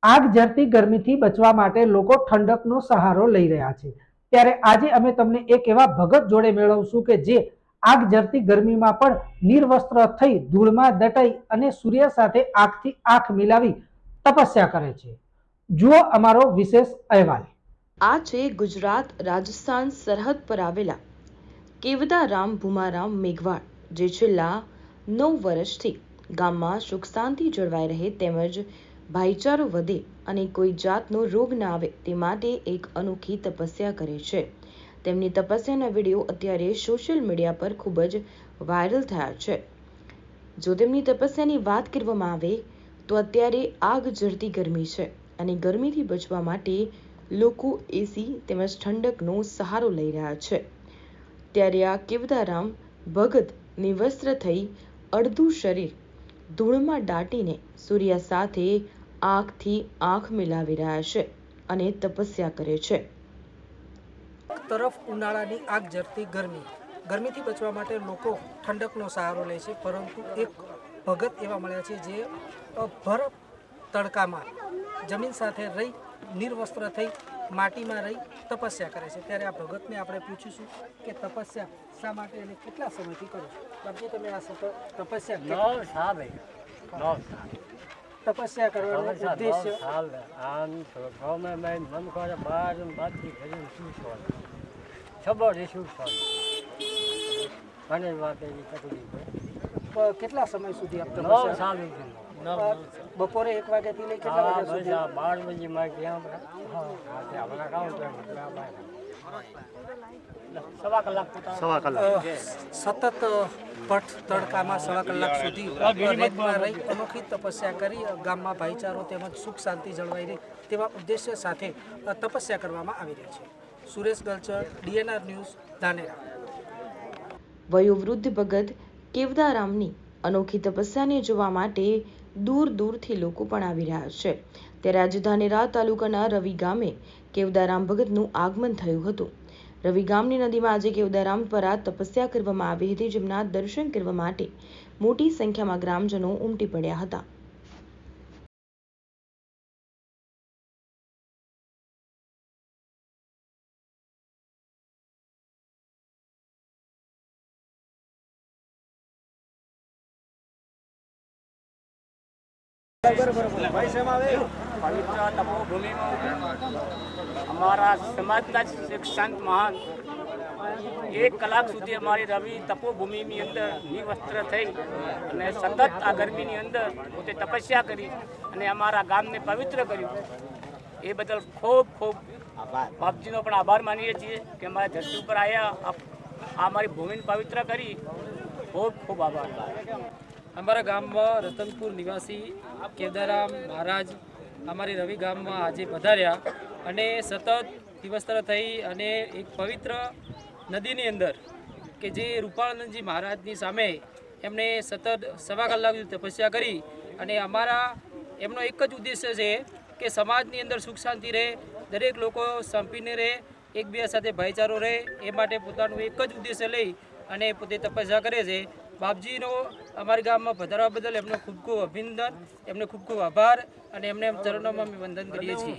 આગ ઝરતી ગરમીથી બચવા માટે લોકો ઠંડકનો સહારો લઈ રહ્યા છે। ત્યારે આજે અમે તમને એક એવા ભગત જોડે મેળવશું કે જે આગ ઝરતી ગરમીમાં પણ નિર્વસ્ત્ર થઈ ધૂળમાં દટાઈ અને સૂર્ય સાથે આંખથી આંખ મિલાવી તપસ્યા કરે છે। જુઓ અમારો વિશેષ અહેવાલ। આ છે ગુજરાત રાજસ્થાન સરહદ પર આવેલા કેવદારામ ભૂમારામ મેઘવાળ, જે છેલ્લા 9 વર્ષથી ગામમાં સુખ શાંતિ જળવાઈ રહે તેમજ ભાઈચારો વધે અને કોઈ જાતનો રોગ ના આવે તે માટે એક અનોખી તપસ્યા કરે છે। તેમની તપસ્યાના વિડીયો અત્યારે સોશિયલ મીડિયા પર ખૂબ જ વાયરલ થયા છે। જો તેમની તપસ્યાની વાત કરવામાં આવે તો અત્યારે આગ ઝરતી ગરમી છે અને ગરમીથી બચવા માટે લોકો એસી તેમજ ઠંડકનો સહારો લઈ રહ્યા છે। ત્યારે આ કેવદારામ ભગત નિવસ્ત્ર થઈ અડધું શરીર ધૂળમાં દાટીને સૂર્ય સાથે આંખથી આંખ મિલાવી રહ્યા છે અને તપસ્યા કરે છે। તરફ ઉનાળાની આગ ઝરતી ગરમીથી બચવા માટે લોકો ઠંડકનો સહારો લે છે, પરંતુ એક ભગત એવા મળ્યા છે જે ભર તડકામાં જમીન સાથે રહી નિર્વસ્ત્ર થઈ માટીમાં રહી તપસ્યા કરે છે। ત્યારે આ ભગતને આપણે પૂછીશું કે તપસ્યા શા માટે અને કેટલા સમયથી કરો છો? બાપજી, તમે આ તપસ્યા કરવાનો ઉદ્દેશ્ય કેટલા સમય સુધી આપ તપસ્યા? બપોરે 1 વાગ્યાથી લઈ કેટલા વાગ્યા સુધી? 12 વાગે સતત પટ તડકામાં 1.5 કલાક સુધી રેતમાં રહી અનોખી તપસ્યા કરી ગામમાં ભાઈચારો તેમજ સુખ શાંતિ જળવાઈ રહે તેવા ઉદ્દેશ્ય સાથે તપસ્યા કરવામાં આવી રહી છે। Suresh Galchar, DNR news, Dhanera. વયોવૃદ્ધ ભગત કેવદારામની અનોખી તપસ્યાને જોવા માટે દૂર દૂરથી લોકો પણ આવી રહ્યા છે। ત્યારે આજે ધાનેરા તાલુકાના રવિ ગામે કેવદારામ ભગતનું આગમન થયું હતું। રવિ ગામની નદીમાં આજે કેવદારામ દ્વારા તપસ્યા કરવામાં આવી હતી, જેમના દર્શન કરવા માટે મોટી સંખ્યામાં ગ્રામજનો ઉમટી પડ્યા હતા। પવિત્ર તપોભૂમિમાં અમારા સમાજના શિક્ષાંત મહાન 1 કલાક સુધી અમારી રવિ તપોભૂમિની અંદર નિવસ્ત્ર થઈ અને સતત આ ગરમીની અંદર પોતે તપસ્યા કરી અને અમારા ગામને પવિત્ર કર્યું। એ બદલ ખૂબ ખૂબ બાપજીનો પણ આભાર માનીએ છીએ કે અમારા ધરતી ઉપર આવ્યા, અમારી ભૂમિને પવિત્ર કરી। ખૂબ ખૂબ આભાર। અમારા ગામમાં રતનપુર નિવાસી કેવદારામ મહારાજ અમારી રવિ ગામમાં આજે પધાર્યા અને સતત નિવસ્ત્ર થઈ અને એક પવિત્ર નદીની અંદર કે જે રૂપાળાનંદજી મહારાજની સામે એમણે સતત 1.25 કલાક સુધી તપસ્યા કરી અને એમનો એક જ ઉદ્દેશ્ય છે કે સમાજની અંદર સુખ શાંતિ રહે, દરેક લોકો સંપીને રહે, એકબીજા સાથે ભાઈચારો રહે, એ માટે પોતાનું એક જ ઉદ્દેશ્ય લઈ અને પોતે તપસ્યા કરે છે। બાપજીનો અમારા ગામમાં પધારવા બદલ એમનો ખૂબ ખૂબ અભિનંદન, એમને ખૂબ ખૂબ આભાર અને એમને ચરણોમાં અમે વંદન કરીએ છીએ।